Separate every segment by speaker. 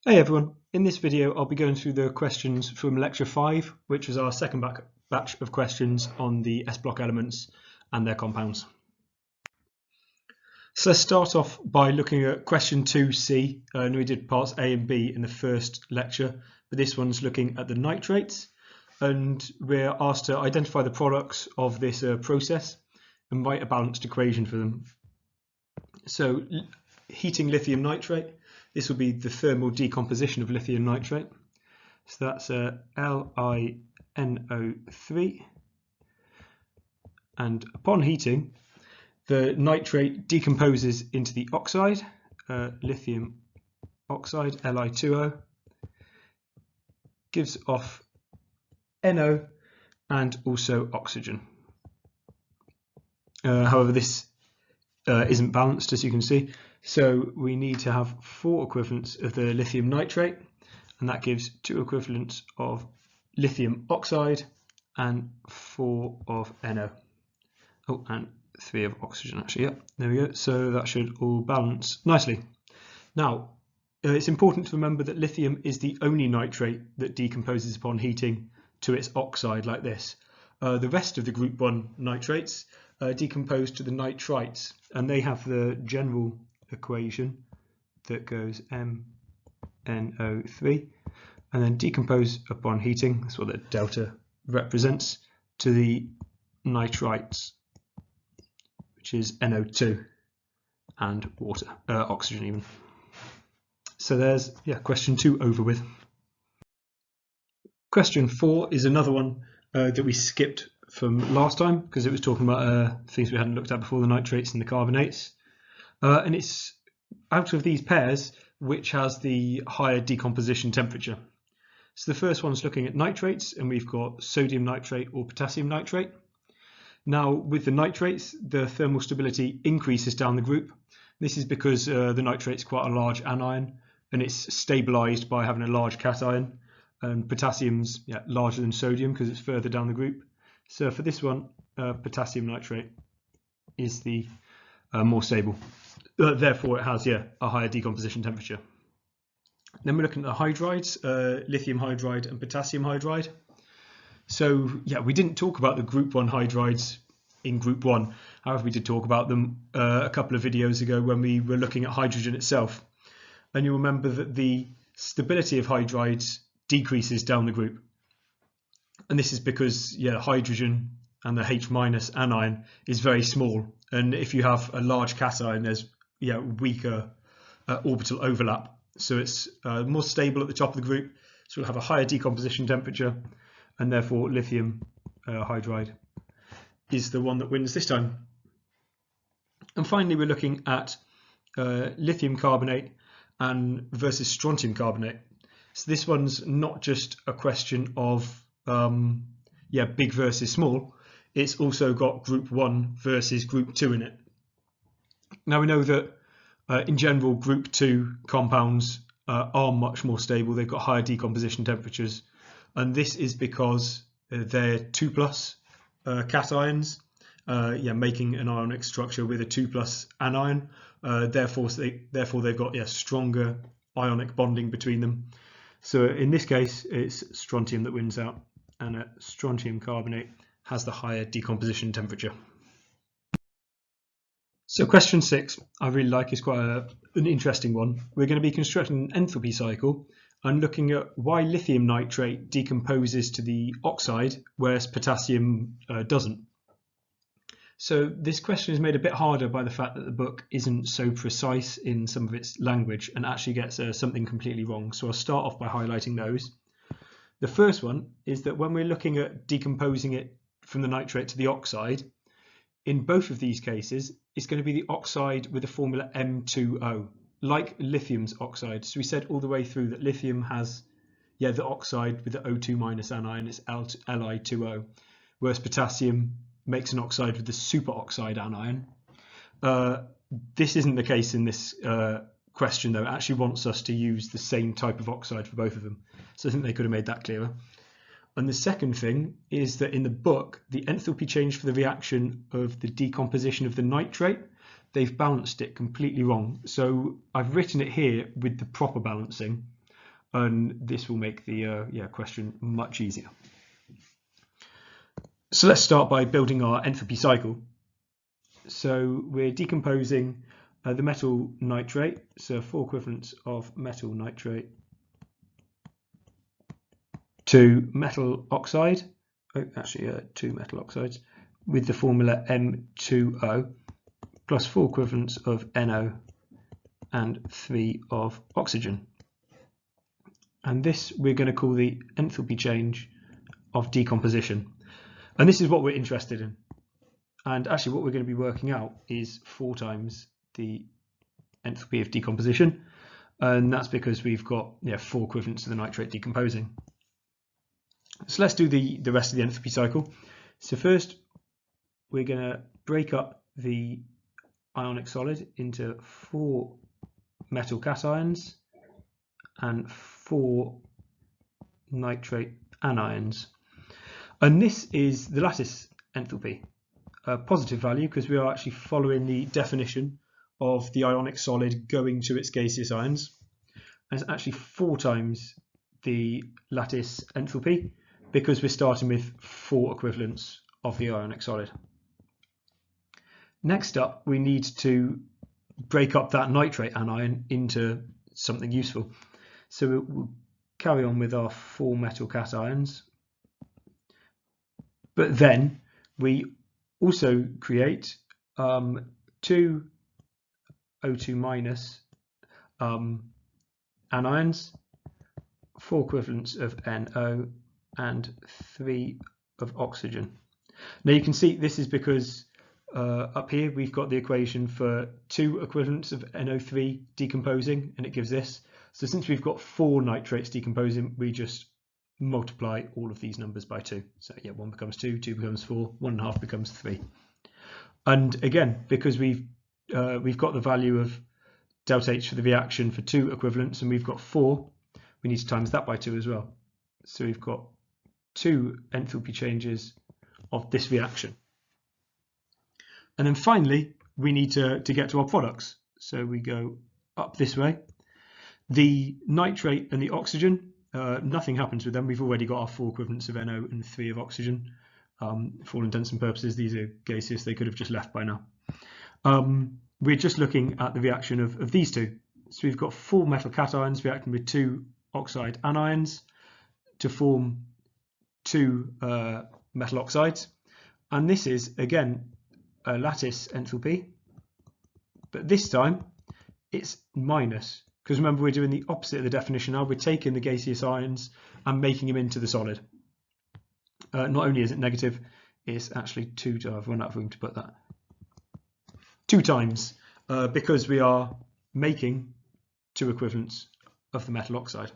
Speaker 1: Hey everyone, in this video I'll be going through the questions from lecture 5, which was our second batch of questions on the S-block elements and their compounds. So let's start off by looking at question 2C, and we did parts A and B in the first lecture, but this one's looking at the nitrates, and we're asked to identify the products of this process and write a balanced equation for them. So heating lithium nitrate, this will be the thermal decomposition of lithium nitrate. So that's LiNO3. And upon heating, the nitrate decomposes into the oxide, lithium oxide, Li2O, gives off NO and also oxygen. However, this isn't balanced, as you can see. So we need to have 4 equivalents of the lithium nitrate, and that gives 2 equivalents of lithium oxide and 4 of NO. Oh, and 3 of oxygen actually, yeah, there we go. So that should all balance nicely. Now, it's important to remember that lithium is the only nitrate that decomposes upon heating to its oxide like this. The rest of the group 1 nitrates decompose to the nitrites, and they have the general equation that goes MnO3 and then decompose upon heating. That's what the delta represents, to the nitrites, which is NO2 and water, oxygen even. So there's question 2 over with. Question 4 is another one that we skipped from last time because it was talking about things we hadn't looked at before, the nitrates and the carbonates. And it's out of these pairs which has the higher decomposition temperature. So the first one's looking at nitrates, and we've got sodium nitrate or potassium nitrate. Now with the nitrates, the thermal stability increases down the group. This is because the nitrate's quite a large anion and it's stabilised by having a large cation, and potassium's larger than sodium because it's further down the group. So for this one, potassium nitrate is the more stable. Therefore, it has a higher decomposition temperature. Then we're looking at the hydrides, lithium hydride and potassium hydride. So we didn't talk about the group 1 hydrides in group 1. However, we did talk about them a couple of videos ago when we were looking at hydrogen itself. And you'll remember that the stability of hydrides decreases down the group. And this is because hydrogen and the H- anion is very small. And if you have a large cation, there's weaker orbital overlap, so it's more stable at the top of the group, so we'll have a higher decomposition temperature, and therefore lithium hydride is the one that wins this time. And finally, we're looking at lithium carbonate and versus strontium carbonate. So this one's not just a question of big versus small, it's also got group 1 versus group 2 in it. Now we know that in general group 2 compounds are much more stable, they've got higher decomposition temperatures, and this is because they're 2+ cations, making an ionic structure with a 2+ anion, therefore they've got stronger ionic bonding between them. So in this case it's strontium that wins out, and strontium carbonate has the higher decomposition temperature. So question 6, I really like, is quite an interesting one. We're going to be constructing an enthalpy cycle and looking at why lithium nitrate decomposes to the oxide, whereas potassium doesn't. So this question is made a bit harder by the fact that the book isn't so precise in some of its language and actually gets something completely wrong. So I'll start off by highlighting those. The first one is that when we're looking at decomposing it from the nitrate to the oxide, in both of these cases, it's going to be the oxide with the formula M2O, like lithium's oxide. So we said all the way through that lithium has the oxide with the O2- anion, it's Li2O, whereas potassium makes an oxide with the superoxide anion. This isn't the case in this question, though. It actually wants us to use the same type of oxide for both of them. So I think they could have made that clearer. And the second thing is that in the book, the enthalpy change for the reaction of the decomposition of the nitrate, they've balanced it completely wrong. So I've written it here with the proper balancing, and this will make the question much easier. So let's start by building our enthalpy cycle. So we're decomposing the metal nitrate, so 4 equivalents of metal nitrate, to metal oxide, two metal oxides, with the formula M2O, plus 4 equivalents of NO and 3 of oxygen. And this we're going to call the enthalpy change of decomposition. And this is what we're interested in. And actually what we're going to be working out is 4 times the enthalpy of decomposition. And that's because we've got 4 equivalents of the nitrate decomposing. So let's do the rest of the enthalpy cycle. So first we're going to break up the ionic solid into 4 metal cations and 4 nitrate anions. And this is the lattice enthalpy, a positive value because we are actually following the definition of the ionic solid going to its gaseous ions. And it's actually 4 times the lattice enthalpy because we're starting with 4 equivalents of the ionic solid. Next up, we need to break up that nitrate anion into something useful. So we'll carry on with our 4 metal cations, but then we also create 2 O2 minus anions, 4 equivalents of NO and 3 of oxygen. Now you can see this is because up here we've got the equation for 2 equivalents of NO3 decomposing, and it gives this. So since we've got 4 nitrates decomposing, we just multiply all of these numbers by 2. So 1 becomes 2, 2 becomes 4, 1.5 becomes 3. And again, because we've got the value of delta H for the reaction for 2 equivalents, and we've got 4, we need to times that by 2 as well. So we've got 2 enthalpy changes of this reaction. And then finally, we need to get to our products. So we go up this way. The nitrate and the oxygen, nothing happens with them. We've already got our 4 equivalents of NO and 3 of oxygen. For all intents and purposes, these are gaseous. They could have just left by now. We're just looking at the reaction of these two. So we've got 4 metal cations reacting with 2 oxide anions to form 2 metal oxides. And this is, again, a lattice enthalpy, but this time it's minus, because remember we're doing the opposite of the definition now. We're taking the gaseous ions and making them into the solid. Not only is it negative, it's actually 2, I've run out of room to put that, 2 times, because we are making 2 equivalents of the metal oxide.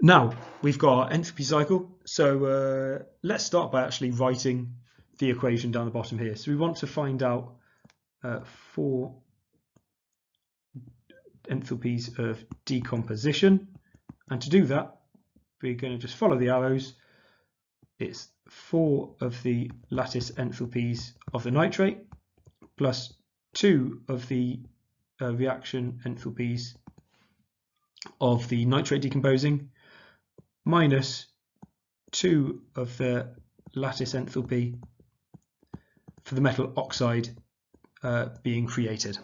Speaker 1: Now we've got our enthalpy cycle, so let's start by actually writing the equation down the bottom here. So we want to find out 4 enthalpies of decomposition, and to do that we're going to just follow the arrows. It's 4 of the lattice enthalpies of the nitrate plus 2 of the reaction enthalpies of the nitrate decomposing minus 2 of the lattice enthalpy for the metal oxide being created.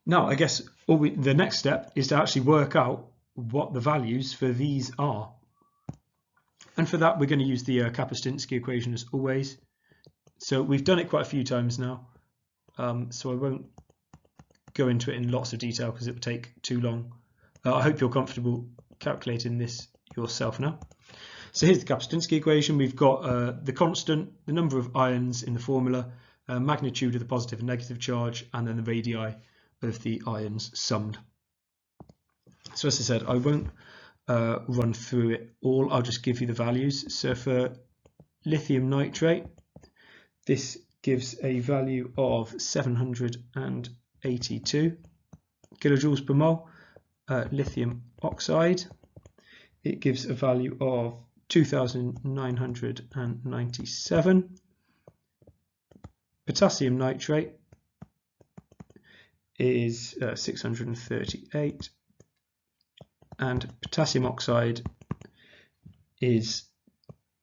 Speaker 1: Now I guess the next step is to actually work out what the values for these are. And for that we're going to use the Kapuscinski equation as always. So we've done it quite a few times now, so I won't go into it in lots of detail because it would take too long. I hope you're comfortable calculating this yourself now. So here's the Kapuscinski equation. We've got the constant, the number of ions in the formula, magnitude of the positive and negative charge, and then the radii of the ions summed. So as I said, I won't run through it all. I'll just give you the values. So for lithium nitrate, this gives a value of 782 kilojoules per mole. Lithium oxide, it gives a value of 2,997. Potassium nitrate, is 638, and potassium oxide is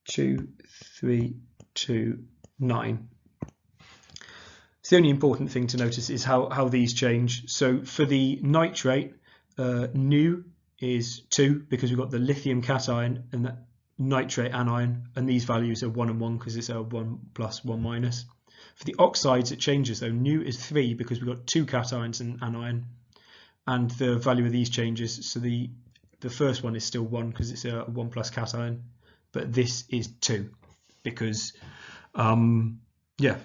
Speaker 1: 2329. So the only important thing to notice is how these change. So for the nitrate, nu is 2 because we've got the lithium cation and the nitrate anion, and these values are 1 and 1 because it's a 1 plus 1 minus. For the oxides it changes though. Nu is 3 because we've got 2 cations and anion, and the value of these changes. So the first one is still 1 because it's a 1 plus cation, but this is 2 because yeah,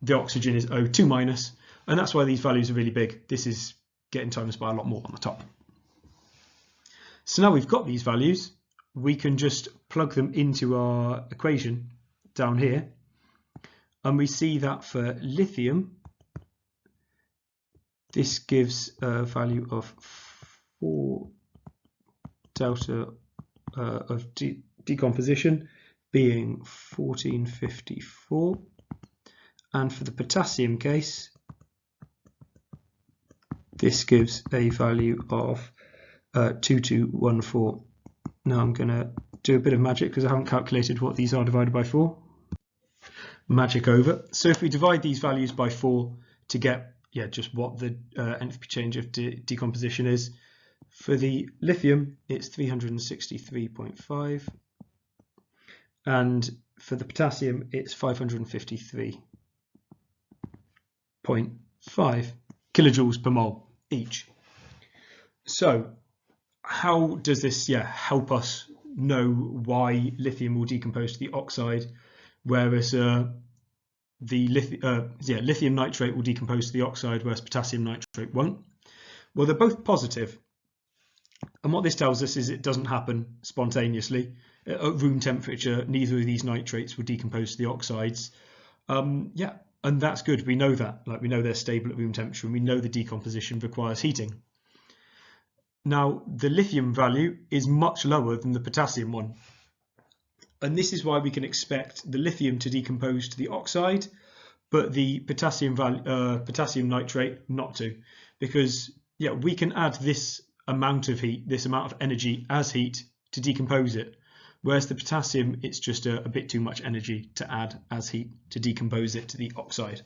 Speaker 1: the oxygen is O2 minus, and that's why these values are really big. This is getting times by a lot more on the top. So now we've got these values, we can just plug them into our equation down here, and we see that for lithium, this gives a value of 4 delta of decomposition being 1454, and for the potassium case, this gives a value of 2214. Now I'm going to do a bit of magic because I haven't calculated what these are divided by 4. Magic over. So if we divide these values by 4 to get just what the enthalpy change of decomposition is, for the lithium it's 363.5, and for the potassium it's 553.5 kilojoules per mole each. So how does this help us know why lithium will decompose to the oxide, whereas lithium nitrate will decompose to the oxide, whereas potassium nitrate won't? Well, they're both positive, and what this tells us is it doesn't happen spontaneously. At room temperature, neither of these nitrates will decompose to the oxides. And that's good. We know that. We know they're stable at room temperature, and we know the decomposition requires heating. Now, the lithium value is much lower than the potassium one, and this is why we can expect the lithium to decompose to the oxide, but the potassium nitrate not to, because we can add this amount of heat, this amount of energy as heat to decompose it, whereas the potassium, it's just a bit too much energy to add as heat to decompose it to the oxide.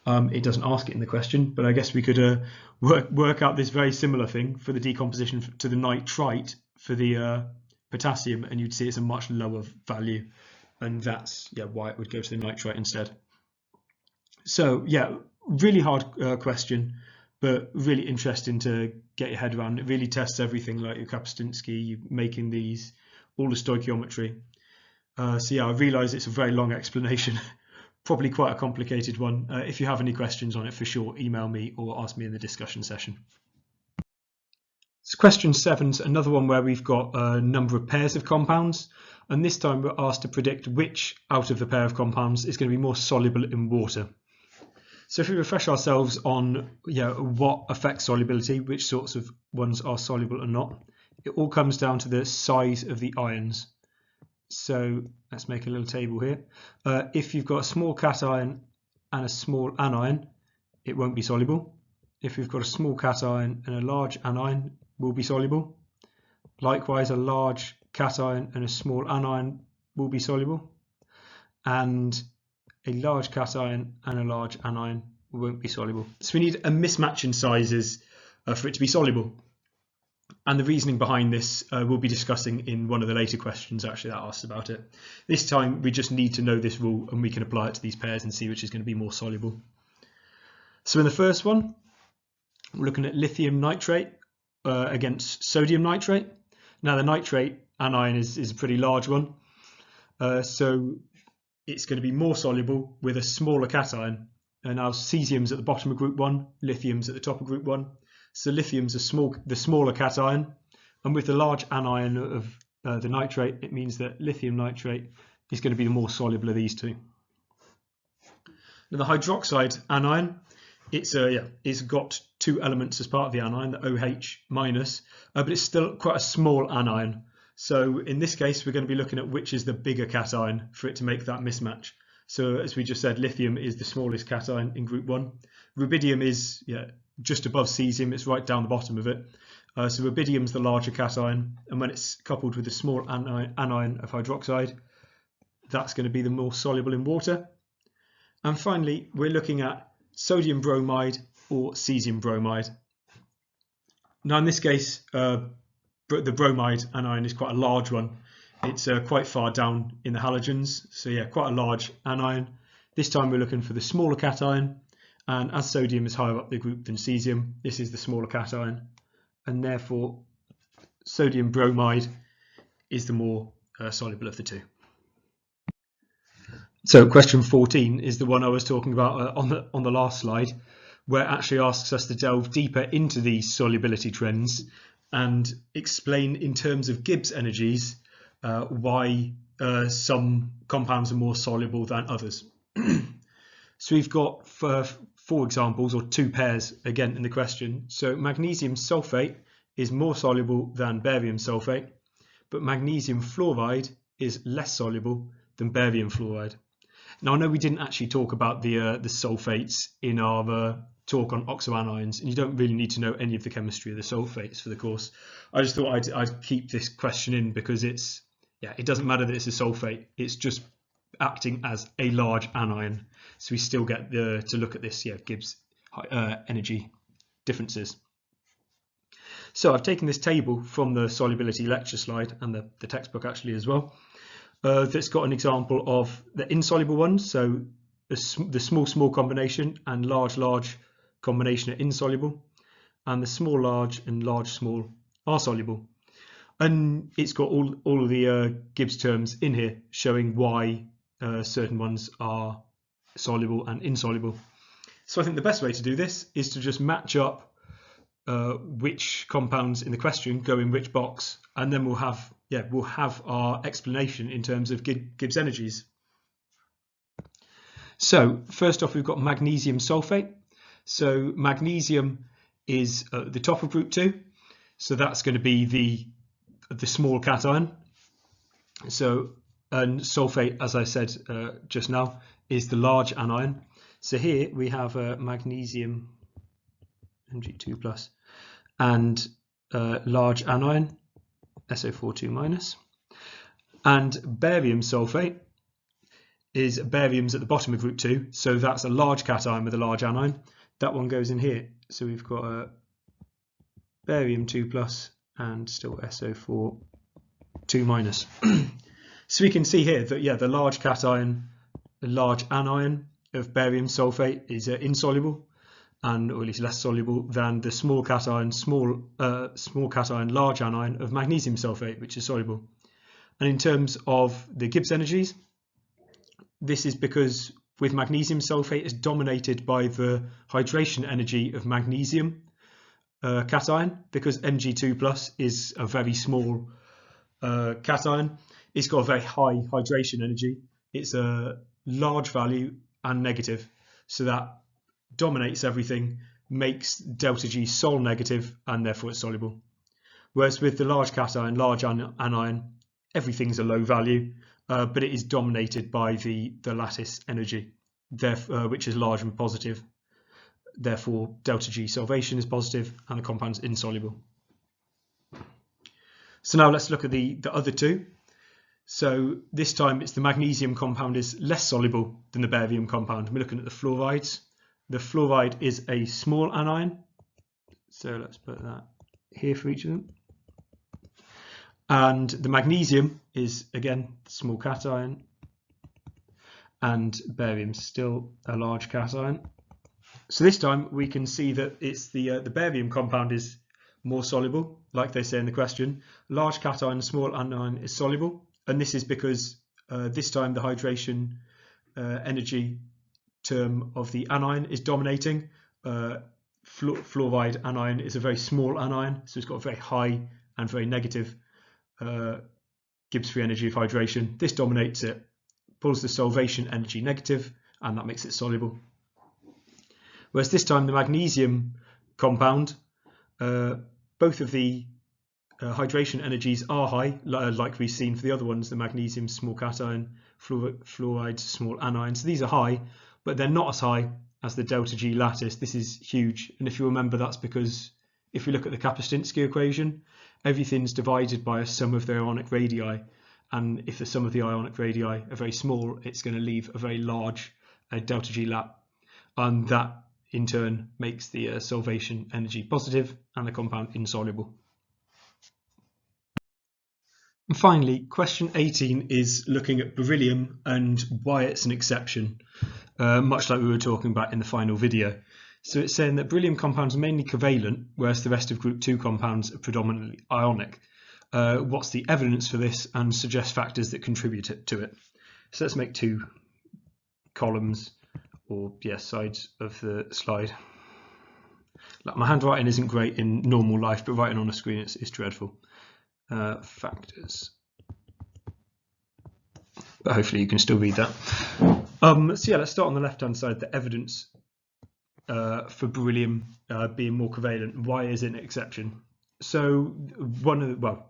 Speaker 1: It doesn't ask it in the question, but I guess we could work out this very similar thing for the decomposition to the nitrite for the potassium, and you'd see it's a much lower value, and that's why it would go to the nitrite instead. So really hard question, but really interesting to get your head around. It really tests everything, like your Kapuscinski, you making these, all the stoichiometry. I realise it's a very long explanation. Probably quite a complicated one. If you have any questions on it, for sure, email me or ask me in the discussion session. So question 7's another one where we've got a number of pairs of compounds, and this time we're asked to predict which out of the pair of compounds is going to be more soluble in water. So if we refresh ourselves on what affects solubility, which sorts of ones are soluble or not, it all comes down to the size of the ions. So let's make a little table here. If you've got a small cation and a small anion, it won't be soluble. If you've got a small cation and a large anion, will be soluble. Likewise, a large cation and a small anion will be soluble. And a large cation and a large anion won't be soluble. So we need a mismatch in sizes for it to be soluble. And the reasoning behind this we'll be discussing in one of the later questions actually that asks about it. This time we just need to know this rule, and we can apply it to these pairs and see which is going to be more soluble. So in the first one, we're looking at lithium nitrate against sodium nitrate. Now the nitrate anion is a pretty large one, so it's going to be more soluble with a smaller cation. And now cesium's at the bottom of group 1, lithium's at the top of group 1. So lithium's the smaller cation, and with the large anion of the nitrate, it means that lithium nitrate is going to be the more soluble of these two. Now the hydroxide anion, it's got 2 elements as part of the anion, the OH minus, but it's still quite a small anion. So in this case, we're going to be looking at which is the bigger cation for it to make that mismatch. So as we just said, lithium is the smallest cation in group 1. Rubidium is just above cesium, it's right down the bottom of it. So rubidium is the larger cation, and when it's coupled with a small anion of hydroxide, that's going to be the more soluble in water. And finally, we're looking at sodium bromide or cesium bromide. Now in this case, the bromide anion is quite a large one. It's quite far down in the halogens, so yeah, quite a large anion. This time we're looking for the smaller cation, and as sodium is higher up the group than cesium, this is the smaller cation, and therefore sodium bromide is the more soluble of the two. So question 14 is the one I was talking about on the last slide, where it actually asks us to delve deeper into these solubility trends and explain in terms of Gibbs energies why some compounds are more soluble than others. So we've got four examples, or two pairs again in the question. So magnesium sulfate is more soluble than barium sulfate, but magnesium fluoride is less soluble than barium fluoride. Now I know we didn't actually talk about the sulfates in our talk on oxoanions, and you don't really need to know any of the chemistry of the sulfates for the course. I just thought I'd keep this question in because it doesn't matter that it's a sulfate, it's just acting as a large anion. So we still get to look at this Gibbs energy differences. So I've taken this table from the solubility lecture slide and the textbook actually as well. That's got an example of the insoluble ones, so the small combination and large combination are insoluble, and the small and large small are soluble. And it's got all of the Gibbs terms in here showing why certain ones are soluble and insoluble. So I think the best way to do this is to just match up which compounds in the question go in which box, and then we'll have our explanation in terms of Gibbs energies. So first off, we've got magnesium sulfate. So magnesium is at the top of group 2, so that's going to be the small cation. So and sulfate, as I said just now, is the large anion. So here we have magnesium Mg2+, and large anion SO4 2-. And barium sulfate is barium's at the bottom of group 2, so that's a large cation with a large anion. That one goes in here. So we've got a barium 2+ and still SO4 2-. So we can see here that the large cation, the large anion of barium sulfate is insoluble, and or at least less soluble than the small cation, large anion of magnesium sulfate, which is soluble. And in terms of the Gibbs energies, this is because with magnesium sulfate it's dominated by the hydration energy of magnesium cation, because Mg2+ is a very small cation. It's got a very high hydration energy. It's a large value and negative, so that dominates everything, makes delta G Sol negative, and therefore it's soluble. Whereas with the large cation, large anion, everything's a low value, but it is dominated by the lattice energy, which is large and positive. Therefore, delta G solvation is positive and the compound's insoluble. So now let's look at the other two. So this time it's the magnesium compound is less soluble than the barium compound. We're looking at the fluorides. The fluoride is a small anion. So let's put that here for each of them. And the magnesium is, again, small cation. And barium still a large cation. So this time we can see that it's the barium compound is more soluble, like they say in the question. Large cation, small anion is soluble. And this is because this time the hydration energy term of the anion is dominating. Fluoride anion is a very small anion, so it's got a very high and very negative Gibbs free energy of hydration. This dominates it, pulls the solvation energy negative, and that makes it soluble. Whereas this time the magnesium compound, both of the hydration energies are high, like we've seen for the other ones, the magnesium small cation fluorides, small anions. So these are high, but they're not as high as the delta G lattice. This is huge, and if you remember, that's because if we look at the Kapuscinski equation, everything's divided by a sum of the ionic radii, and if the sum of the ionic radii are very small, it's going to leave a very large delta G lat, and that in turn makes the solvation energy positive and the compound insoluble. And finally, question 18 is looking at beryllium and why it's an exception, much like we were talking about in the final video. So it's saying that beryllium compounds are mainly covalent, whereas the rest of group 2 compounds are predominantly ionic. What's the evidence for this, and suggest factors that contribute to it? So let's make 2 columns, or sides of the slide. Like, my handwriting isn't great in normal life, but writing on a screen is dreadful. Factors. But hopefully you can still read that. So let's start on the left-hand side. The evidence for beryllium being more covalent. Why is it an exception? So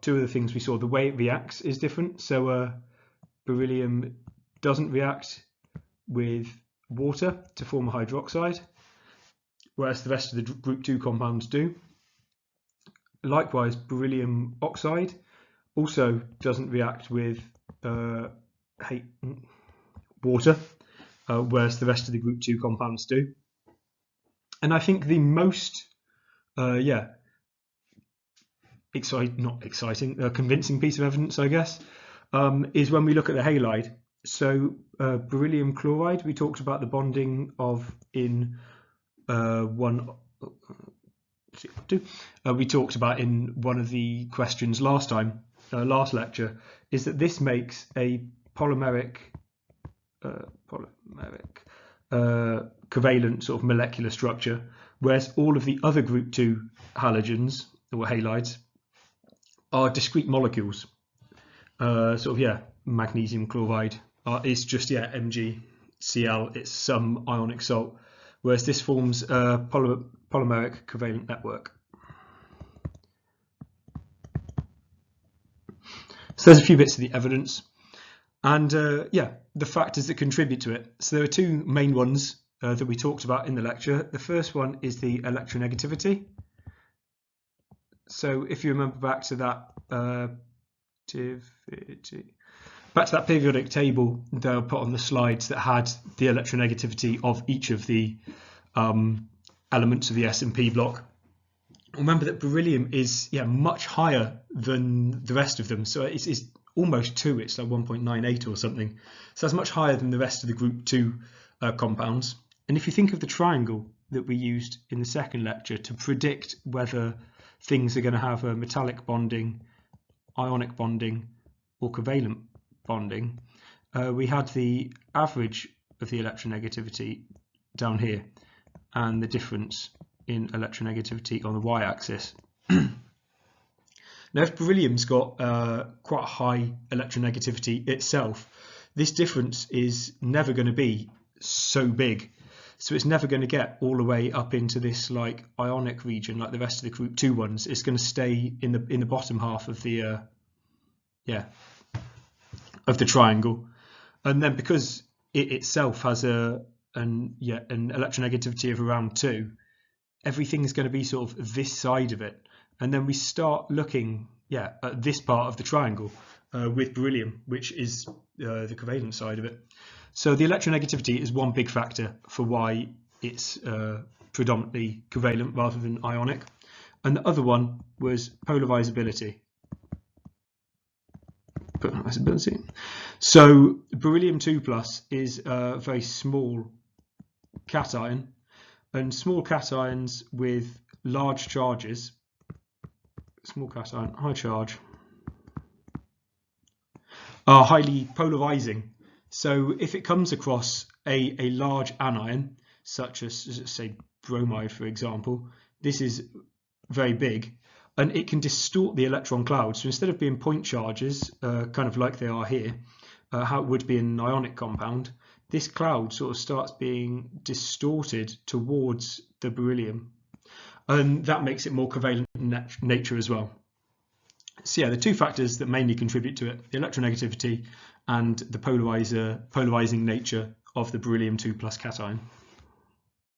Speaker 1: two of the things we saw, the way it reacts is different. So beryllium doesn't react with water to form a hydroxide, whereas the rest of the group 2 compounds do. Likewise, beryllium oxide also doesn't react with water, whereas the rest of the group 2 compounds do. And I think the most convincing piece of evidence, I guess, is when we look at the halide. So beryllium chloride, we talked about the bonding of in we talked about in one of the questions last lecture, is that this makes a polymeric covalent sort of molecular structure, whereas all of the other group 2 halogens or halides are discrete molecules. Magnesium chloride is just MgCl, it's some ionic salt, whereas this forms a polymeric covalent network. So there's a few bits of the evidence, and the factors that contribute to it. So there are 2 main ones that we talked about in the lecture. The first one is the electronegativity. So if you remember back to that periodic table that I put on the slides that had the electronegativity of each of the elements of the S&P block. Remember that beryllium is much higher than the rest of them, so it's almost 2, it's like 1.98 or something. So that's much higher than the rest of the group 2 compounds. And if you think of the triangle that we used in the second lecture to predict whether things are going to have a metallic bonding, ionic bonding, or covalent bonding, we had the average of the electronegativity down here and the difference in electronegativity on the y-axis. Now, if beryllium's got quite a high electronegativity itself, this difference is never going to be so big. So it's never going to get all the way up into this like ionic region like the rest of the group 2 ones. It's going to stay in the bottom half of the of the triangle. And then because it itself has an electronegativity of around 2, everything's going to be sort of this side of it. And then we start looking at this part of the triangle with beryllium, which is the covalent side of it. So the electronegativity is one big factor for why it's predominantly covalent rather than ionic. And the other one was polarizability. So beryllium 2+ is a very small cation, and small cations with large charges, small cation, high charge, are highly polarizing. So if it comes across a large anion, such as say bromide, for example, this is very big, and it can distort the electron cloud. So instead of being point charges, kind of like they are here, how it would be in an ionic compound, this cloud sort of starts being distorted towards the beryllium, and that makes it more covalent in nature as well. So yeah, the two factors that mainly contribute to it: the electronegativity and the polarizing nature of the beryllium 2+ cation.